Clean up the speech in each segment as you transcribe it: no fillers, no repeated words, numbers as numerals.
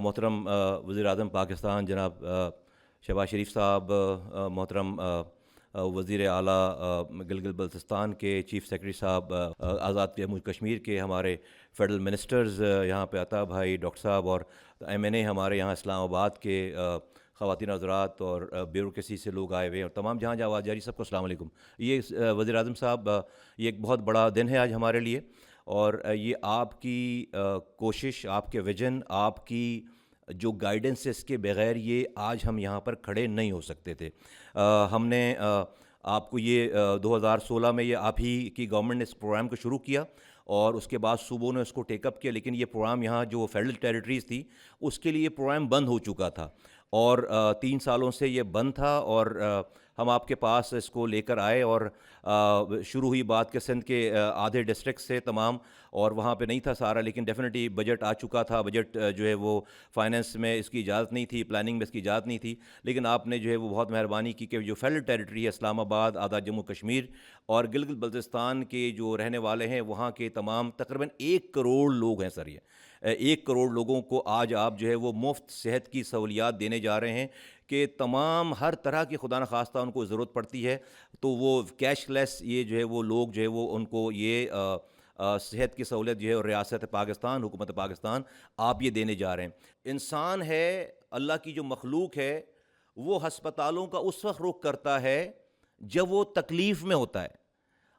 محترم وزیر اعظم پاکستان جناب شہباز شریف صاحب، محترم وزیر اعلیٰ گلگت بلتستان کے چیف سیکرٹری صاحب، آزاد جموں کشمیر کے ہمارے فیڈرل منسٹرز یہاں پہ عطا بھائی ڈاکٹر صاحب، اور ایم این اے ہمارے یہاں اسلام آباد کے خواتین حضرات اور بیوروکریسی سے لوگ آئے ہوئے ہیں، اور تمام جہاں آواز جاری، سب کو السلام علیکم۔ یہ وزیر اعظم صاحب، یہ ایک بہت بڑا دن ہے آج ہمارے لیے، اور یہ آپ کی کوشش، آپ کے ویژن، آپ کی جو گائیڈنس ہے، اس کے بغیر یہ آج ہم یہاں پر کھڑے نہیں ہو سکتے تھے۔ ہم نے آپ کو یہ 2016 میں یہ آپ ہی کی گورنمنٹ نے اس پروگرام کو شروع کیا، اور اس کے بعد صوبوں نے اس کو ٹیک اپ کیا، لیکن یہ پروگرام یہاں جو فیڈرل ٹیریٹریز تھی اس کے لیے یہ پروگرام بند ہو چکا تھا، اور 3 سالوں سے یہ بند تھا، اور ہم آپ کے پاس اس کو لے کر آئے، اور شروع ہوئی بات کہ سندھ کے آدھے ڈسٹرکٹ سے تمام، اور وہاں پہ نہیں تھا سارا، لیکن ڈیفینیٹلی بجٹ آ چکا تھا، بجٹ جو ہے وہ فائننس میں اس کی اجازت نہیں تھی، پلاننگ میں اس کی اجازت نہیں تھی، لیکن آپ نے جو ہے وہ بہت مہربانی کی کہ جو فیڈرل ٹیریٹری ہے اسلام آباد، آزاد جموں کشمیر اور گلگت بلتستان کے جو رہنے والے ہیں، وہاں کے تمام تقریباً 1 کروڑ لوگ ہیں سر، یہ 1 کروڑ لوگوں کو آج آپ جو ہے وہ مفت صحت کی سہولیات دینے جا رہے ہیں، کہ تمام ہر طرح کی خدا نخواستہ ان کو ضرورت پڑتی ہے تو وہ کیش لیس یہ جو ہے وہ لوگ جو ہے وہ ان کو یہ صحت کی سہولت جو ہے اور ریاست پاکستان، حکومت پاکستان آپ یہ دینے جا رہے ہیں۔ انسان ہے، اللہ کی جو مخلوق ہے، وہ ہسپتالوں کا اس وقت رخ کرتا ہے جب وہ تکلیف میں ہوتا ہے،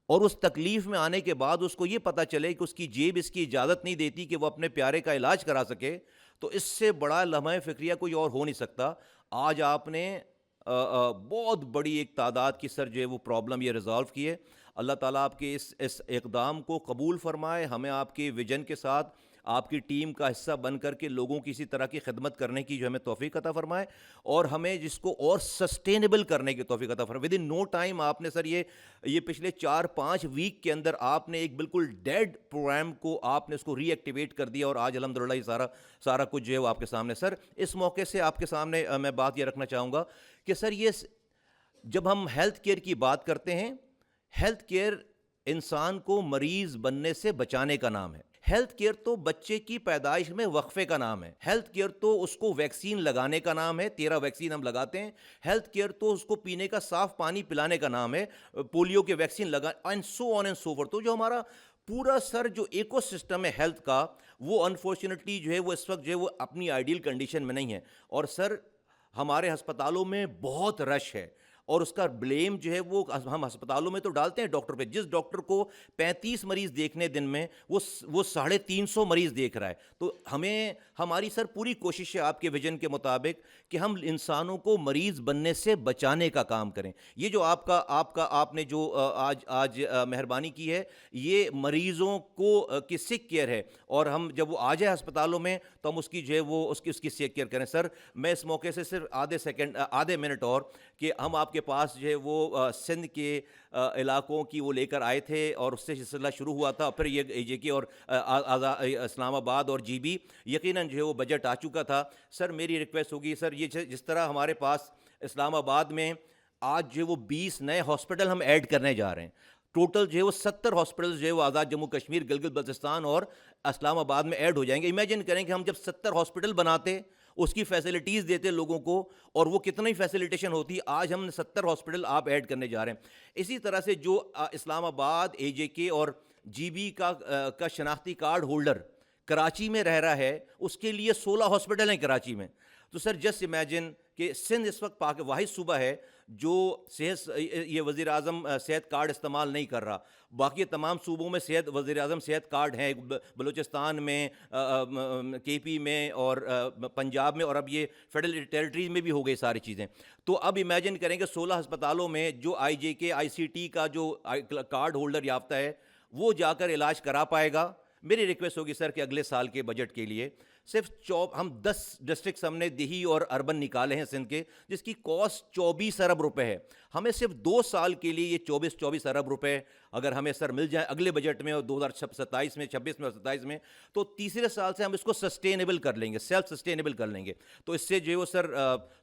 اور اس تکلیف میں آنے کے بعد اس کو یہ پتہ چلے کہ اس کی جیب اس کی اجازت نہیں دیتی کہ وہ اپنے پیارے کا علاج کرا سکے، تو اس سے بڑا لمحہ فکریہ کوئی اور ہو نہیں سکتا۔ آج آپ نے بہت بڑی ایک تعداد کی سر جو ہے وہ پرابلم یہ ریزالو کی ہے۔ اللہ تعالیٰ آپ کے اس اقدام کو قبول فرمائے، ہمیں آپ کے ویژن کے ساتھ آپ کی ٹیم کا حصہ بن کر کے لوگوں کی اسی طرح کی خدمت کرنے کی جو ہمیں توفیق عطا فرمائے، اور ہمیں جس کو اور سسٹینیبل کرنے کی توفیق عطا فرمائے۔ ود ان نو ٹائم آپ نے سر یہ پچھلے 4-5 ویک کے اندر آپ نے ایک بالکل ڈیڈ پروگرام کو آپ نے اس کو ری ایکٹیویٹ کر دیا، اور آج الحمدللہ یہ سارا کچھ جو ہے وہ آپ کے سامنے۔ سر اس موقع سے آپ کے سامنے میں بات یہ رکھنا چاہوں گا کہ سر یہ جب ہم ہیلتھ کیئر کی بات کرتے ہیں، ہیلتھ کیئر انسان کو مریض بننے سے بچانے کا نام ہے۔ ہیلتھ کیئر تو بچے کی پیدائش میں وقفے کا نام ہے۔ ہیلتھ کیئر تو اس کو ویکسین لگانے کا نام ہے، 13 ویکسین ہم لگاتے ہیں۔ ہیلتھ کیئر تو اس کو پینے کا صاف پانی پلانے کا نام ہے، پولیو کے ویکسین لگا and so on and so forth. تو جو ہمارا پورا سر جو ایکو سسٹم ہے ہیلتھ کا، وہ انفارچونیٹلی جو ہے وہ اس وقت جو ہے وہ اپنی آئیڈیل کنڈیشن میں نہیں ہے، اور سر ہمارے ہسپتالوں میں بہت رش ہے، اور اس کا بلیم جو ہے وہ ہم ہسپتالوں میں تو ڈالتے ہیں ڈاکٹر پہ۔ جس ڈاکٹر کو 35 مریض دیکھنے دن میں، وہ 350 مریض دیکھ رہا ہے۔ تو ہماری سر پوری کوشش ہے آپ کے ویژن کے مطابق کہ ہم انسانوں کو مریض بننے سے بچانے کا کام کریں۔ یہ جو آپ نے جو آج مہربانی کی ہے، یہ مریضوں کو کی سک کیئر ہے، اور ہم جب وہ آ جائے ہسپتالوں میں تو ہم اس کی جو ہے وہ اس کی سک کیئر کریں۔ سر میں اس موقع سے صرف آدھے منٹ اور کہ ہم آپ کے پاس جو ہے وہ سندھ کے علاقوں کی وہ لے کر آئے تھے، اور اس سے سلسلہ شروع ہوا تھا، پھر یہ اے جے کے اور اسلام آباد اور جی بی، یقیناً جو ہے وہ بجٹ آ چکا تھا۔ سر میری ریکویسٹ ہوگی سر، یہ جس طرح ہمارے پاس اسلام آباد میں آج جو ہے وہ 20 نئے ہاسپٹل ہم ایڈ کرنے جا رہے ہیں، ٹوٹل جو ہے وہ 70 ہاسپٹل جو ہے وہ آزاد جموں کشمیر، گلگت بلتستان اور اسلام آباد میں ایڈ ہو جائیں گے۔ امیجن کریں کہ ہم جب 70 ہاسپٹل بناتے، اس کی فیسلٹیز دیتے لوگوں کو، اور وہ کتنی فیسلیٹیشن ہوتی، آج ہم 70 ہاسپٹل آپ ایڈ کرنے جا رہے ہیں۔ اسی طرح سے جو اسلام آباد، اے جے کے اور جی بی کا شناختی کارڈ ہولڈر کراچی میں رہ رہا ہے، اس کے لیے 16 ہاسپٹل ہیں کراچی میں۔ تو سر جسٹ امیجن کہ سندھ اس وقت واحد صوبہ ہے جو یہ وزیر اعظم صحت کارڈ استعمال نہیں کر رہا، باقی تمام صوبوں میں وزیر اعظم صحت کارڈ ہیں، بلوچستان میں، کے پی میں اور پنجاب میں، اور اب یہ فیڈرل ٹیریٹریز میں بھی ہو گئی ساری چیزیں۔ تو اب امیجن کریں کہ 16 ہسپتالوں میں جو آئی جے کے آئی سی ٹی کا جو کارڈ ہولڈر یافتہ ہے، وہ جا کر علاج کرا پائے گا۔ میری ریکویسٹ ہوگی سر کہ اگلے سال کے بجٹ کے لیے صرف ہم 10 ڈسٹرکٹس ہم نے دیہی اور اربن نکالے ہیں سندھ کے، جس کی کاسٹ 24 ارب روپے ہے۔ ہمیں صرف 2 سال کے لیے یہ 24 ارب روپے اگر ہمیں سر مل جائیں اگلے بجٹ میں، اور 2027 میں، 26 میں اور 27 میں، تو تیسرے سال سے ہم اس کو سسٹینیبل کر لیں گے، سیلف سسٹینیبل کر لیں گے۔ تو اس سے جو ہے وہ سر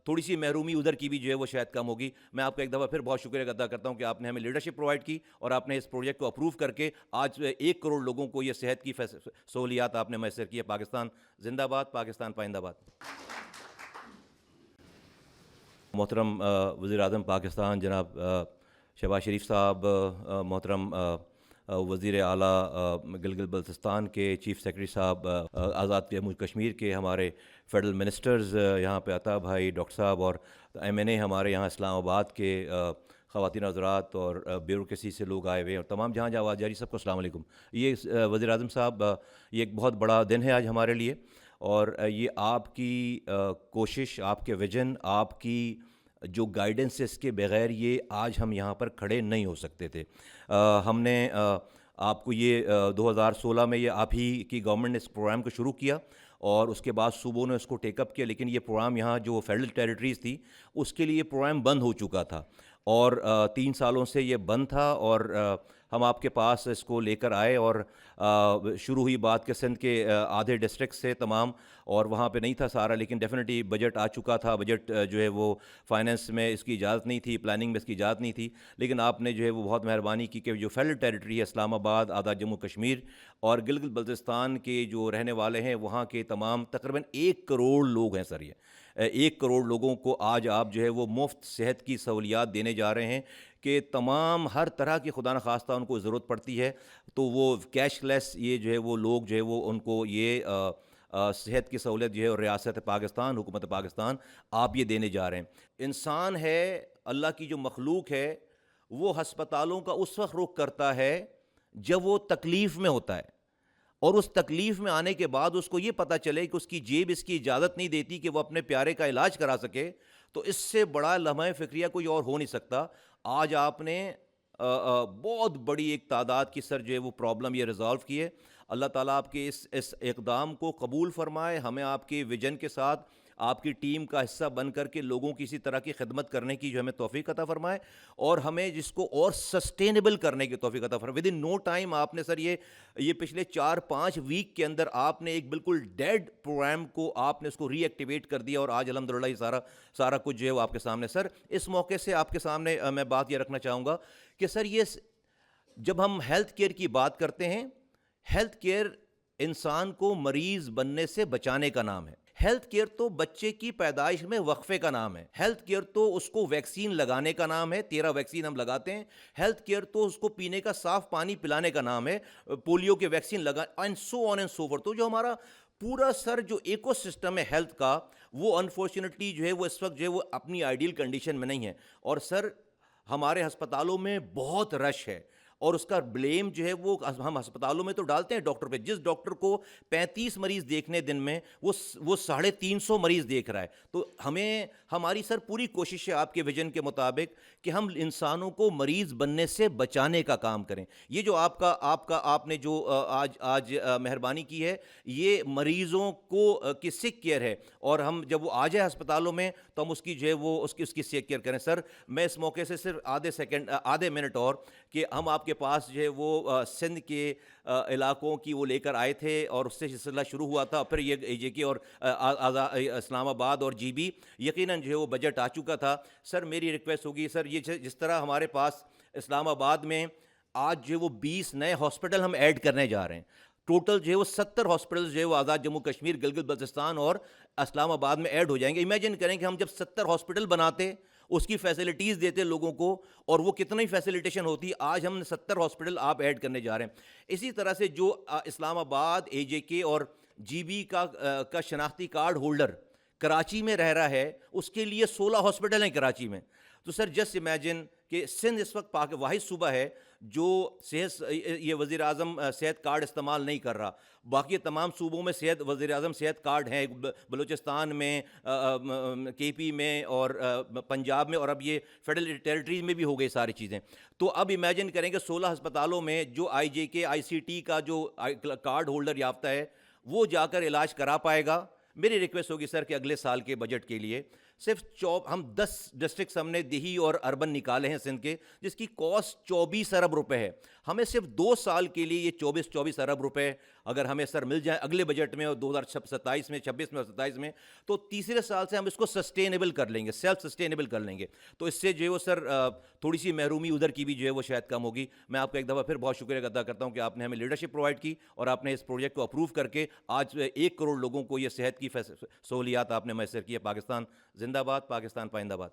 تھوڑی سی محرومی ادھر کی بھی جو ہے وہ شاید کم ہوگی۔ میں آپ کا ایک دفعہ پھر بہت شکریہ ادا کرتا ہوں کہ آپ نے ہمیں لیڈرشپ پرووائڈ کی، اور آپ نے اس پروجیکٹ کو اپروو کر کے آج 1 کروڑ لوگوں کو یہ صحت کی سہولیات آپ نے میسر کی ہے۔ پاکستان زندہ باد، پاکستان پائندہ باد۔ محترم وزیر اعظم پاکستان جناب شہباز شریف صاحب، محترم وزیر اعلیٰ گلگت بلتستان کے، چیف سیکرٹری صاحب آزاد جموں کشمیر کے، ہمارے فیڈرل منسٹرز یہاں پہ عطا بھائی، ڈاکٹر صاحب، اور MNA ہمارے یہاں اسلام آباد کے خواتین حضرات اور بیوروکریسی سے لوگ آئے ہوئے ہیں، اور تمام جہاں آواز جاری، سب کو السلام علیکم۔ یہ وزیر اعظم صاحب، یہ ایک بہت بڑا دن ہے آج ہمارے لیے، اور یہ آپ کی کوشش، آپ کے ویژن، آپ کی جو گائیڈنس ہے، اس کے بغیر یہ آج ہم یہاں پر کھڑے نہیں ہو سکتے تھے۔ ہم نے آپ کو یہ 2016 میں یہ آپ ہی کی گورنمنٹ نے اس پروگرام کو شروع کیا، اور اس کے بعد صوبوں نے اس کو ٹیک اپ کیا، لیکن یہ پروگرام یہاں جو فیڈرل ٹیریٹریز تھی اس کے لیے یہ پروگرام بند ہو چکا تھا، اور 3 سالوں سے یہ بند تھا، اور ہم آپ کے پاس اس کو لے کر آئے، اور شروع ہوئی بات کہ سندھ کے آدھے ڈسٹرکٹ سے تمام، اور وہاں پہ نہیں تھا سارا، لیکن ڈیفینیٹلی بجٹ آ چکا تھا، بجٹ جو ہے وہ فائنینس میں اس کی اجازت نہیں تھی، پلاننگ میں اس کی اجازت نہیں تھی، لیکن آپ نے جو ہے وہ بہت مہربانی کی کہ جو فیڈرل ٹیریٹری ہے، اسلام آباد، آزاد جموں کشمیر اور گلگت بلتستان کے جو رہنے والے ہیں، وہاں کے تمام تقریباً 1 کروڑ لوگ ہیں سر، یہ 1 کروڑ لوگوں کو آج آپ جو ہے وہ مفت صحت کی سہولیات دینے جا رہے ہیں، کہ تمام ہر طرح کی خدا نخواستہ ان کو ضرورت پڑتی ہے تو وہ کیش لیس، یہ جو ہے وہ لوگ جو ہے وہ ان کو یہ صحت کی سہولت جو ہے، اور ریاست پاکستان، حکومت پاکستان آپ یہ دینے جا رہے ہیں۔ انسان ہے، اللہ کی جو مخلوق ہے، وہ ہسپتالوں کا اس وقت رخ کرتا ہے جب وہ تکلیف میں ہوتا ہے، اور اس تکلیف میں آنے کے بعد اس کو یہ پتہ چلے کہ اس کی جیب اس کی اجازت نہیں دیتی کہ وہ اپنے پیارے کا علاج کرا سکے، تو اس سے بڑا لمحہ فکریہ کوئی اور ہو نہیں سکتا۔ آج آپ نے بہت بڑی ایک تعداد کی سر جو ہے وہ پرابلم یہ ریزالو کی ہے۔ اللہ تعالیٰ آپ کے اس اقدام کو قبول فرمائے، ہمیں آپ کے ویژن کے ساتھ آپ کی ٹیم کا حصہ بن کر کے لوگوں کی اسی طرح کی خدمت کرنے کی جو ہمیں توفیق عطا فرمائے، اور ہمیں جس کو اور سسٹینیبل کرنے کی توفیق عطا فرمائے۔ ود ان نو ٹائم آپ نے سر یہ پچھلے 4-5 ویک کے اندر آپ نے ایک بالکل ڈیڈ پروگرام کو آپ نے اس کو ری ایکٹیویٹ کر دیا، اور آج الحمدللہ یہ سارا کچھ جو ہے وہ آپ کے سامنے۔ سر اس موقع سے آپ کے سامنے میں بات یہ رکھنا چاہوں گا کہ سر یہ جب ہم ہیلتھ کیئر کی بات کرتے ہیں، ہیلتھ کیئر انسان کو مریض بننے سے بچانے کا نام ہے۔ ہیلتھ کیئر تو بچے کی پیدائش میں وقفے کا نام ہے۔ ہیلتھ کیئر تو اس کو ویکسین لگانے کا نام ہے، 13 ویکسین ہم لگاتے ہیں۔ ہیلتھ کیئر تو اس کو پینے کا صاف پانی پلانے کا نام ہے، پولیو کے ویکسین لگا، and so on and so forth. تو جو ہمارا پورا سر جو ایکو سسٹم ہے ہیلتھ کا، وہ انفارچونیٹلی جو ہے وہ اس وقت جو ہے وہ اپنی آئیڈیل کنڈیشن میں نہیں ہے، اور سر ہمارے ہسپتالوں میں بہت رش ہے، اور اس کا بلیم جو ہے وہ ہم ہسپتالوں میں تو ڈالتے ہیں ڈاکٹر پہ۔ جس ڈاکٹر کو 35 مریض دیکھنے دن میں، وہ 350 مریض دیکھ رہا ہے۔ تو ہماری سر پوری کوشش ہے آپ کے ویژن کے مطابق کہ ہم انسانوں کو مریض بننے سے بچانے کا کام کریں۔ یہ جو آپ نے جو آج مہربانی کی ہے، یہ مریضوں کو کی سک کیئر ہے، اور ہم جب وہ آ جائے ہسپتالوں میں تو ہم اس کی جو ہے وہ اس کی سک کیئر کریں۔ سر میں اس موقع سے صرف آدھے منٹ اور کہ ہم آپ کے پاس جو ہے وہ سندھ کے علاقوں کی وہ لے کر آئے تھے، اور اس سے سلسلہ شروع ہوا تھا، پھر یہ AJK اور اسلام آباد اور GB، یقیناً جو ہے وہ بجٹ آ چکا تھا۔ سر میری ریکویسٹ ہوگی سر، یہ جس طرح ہمارے پاس اسلام آباد میں آج جو ہے وہ 20 نئے ہاسپٹل ہم ایڈ کرنے جا رہے ہیں، ٹوٹل جو ہے وہ 70 ہاسپٹل جو ہے وہ آزاد جموں کشمیر، گلگت بلتستان اور اسلام آباد میں ایڈ ہو جائیں گے۔ امیجن کریں کہ ہم جب 70 ہاسپٹل بناتے، اس کی فیسلٹیز دیتے لوگوں کو، اور وہ کتنی فیسلیٹیشن ہوتی، آج ہم 70 ہاسپٹل آپ ایڈ کرنے جا رہے ہیں۔ اسی طرح سے جو اسلام آباد AJK اور GB کا شناختی کارڈ ہولڈر کراچی میں رہ رہا ہے، اس کے لیے 16 ہاسپٹل ہیں کراچی میں۔ تو سر جسٹ امیجن کہ سندھ اس وقت واحد صوبہ ہے جو یہ وزیر اعظم صحت کارڈ استعمال نہیں کر رہا، باقی تمام صوبوں میں وزیر اعظم صحت کارڈ ہیں، بلوچستان میں، KP میں، اور پنجاب میں، اور اب یہ فیڈرل ٹیریٹریز میں بھی ہو گئی ساری چیزیں۔ تو اب امیجن کریں کہ 16 ہسپتالوں میں جو IJK ICT کا جو کارڈ ہولڈر یافتہ ہے، وہ جا کر علاج کرا پائے گا۔ میری ریکویسٹ ہوگی سر کہ اگلے سال کے بجٹ کے لیے صرف ہم 10 ڈسٹرکٹس ہم نے دیہی اور اربن نکالے ہیں سندھ کے، جس کی کاسٹ 24 ارب روپے ہے. ہمیں صرف 2 سال کے لیے یہ 24 ارب روپے اگر ہمیں سر مل جائیں اگلے بجٹ میں اور 2027 میں 26 میں اور 27 میں، تو تیسرے سال سے ہم اس کو سسٹینیبل کر لیں گے، سیلف سسٹینیبل کر لیں گے. تو اس سے جو ہے وہ سر تھوڑی سی محرومی ادھر کی بھی جو ہے وہ شاید کم ہوگی. میں آپ کا ایک دفعہ پھر بہت شکریہ ادا کرتا ہوں کہ آپ نے ہمیں لیڈرشپ پرووائڈ کی اور آپ نے اس پروجیکٹ کو اپروو کر کے آج 1 کروڑ لوگوں کو یہ صحت کی سہولیات آپ نے میسر کی ہے. پاکستان زندہ باد، پاکستان پائندہ باد.